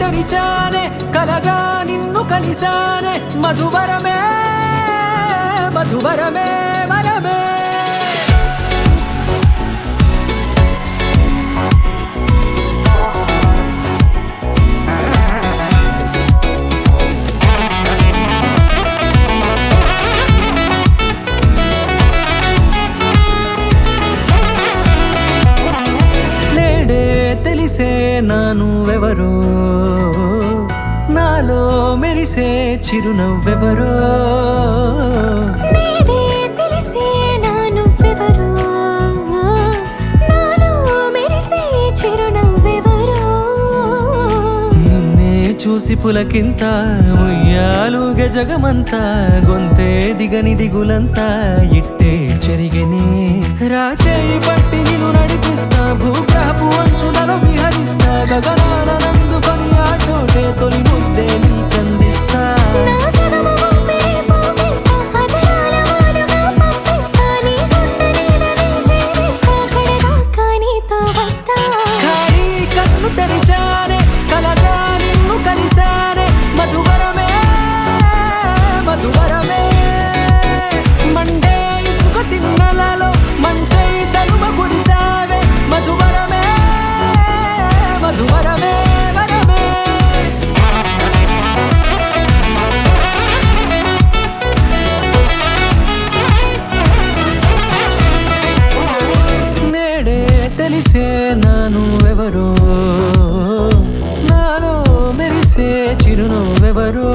తెరిచానే కలగా నిన్ను కలిసానే మధువరమే మధువరమే వరమే తెలిసే నానువెవరో నాలో మెరిసే చిరునవ్వెవరో నేడే తెలిసే నానువెవరో నాలో మెరిసే చిరునవ్వెవరో నిన్నే చూసి పులకింత ఉయ్యాలుగే జగమంతా గొంతే దిగని దిగులంతా ఇట్టే చెరిగెనే రాచేయి పట్టి నిన్ను నడిపిస్తా భూగ్రహపు అంచులలో విహరిస్తా గగనాన నందుకొని ఆ చోటే తొలి ముద్దే నీకందిస్తా నా సగము ఊపిరి పోగిస్తా అదరాల వాలుగా పంపిస్తా నీ గుండె నీడనే చేరిస్తా కడదాకా నీతో వస్తా ఖాళీ కన్ను తెరిచానే కలగా నిన్ను కలిసానే మధువరమే మధువరమే మండే ఇసుక తిన్నలలో మంచై చలువ కురిసావే మధువరమే మధువరమే వరమే నేడే తెలిసే నానువెవరో నాలో మెరిసే చిరునవ్వెవరో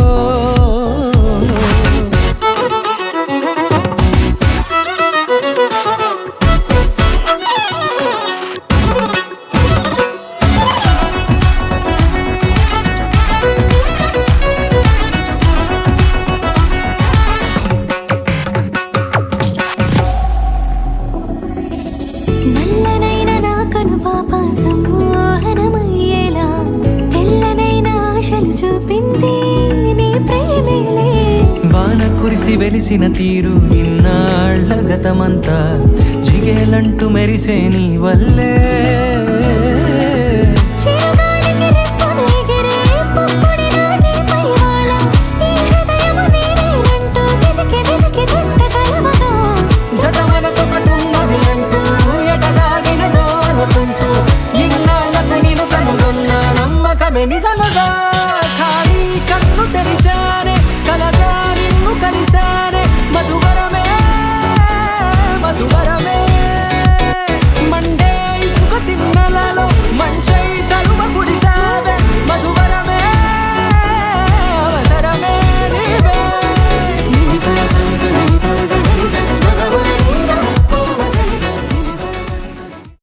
నల్లనైన నా కనుపాప సమ్మోహనమయ్యేలా తెల్లనైన ఆశలు చూపింది నీ ప్రేమేలే వాన కురిసి వెలిసిన తీరు ఇన్నాళ్ల గతమంతా జిగేలంటూ మెరిసే నీ వల్లే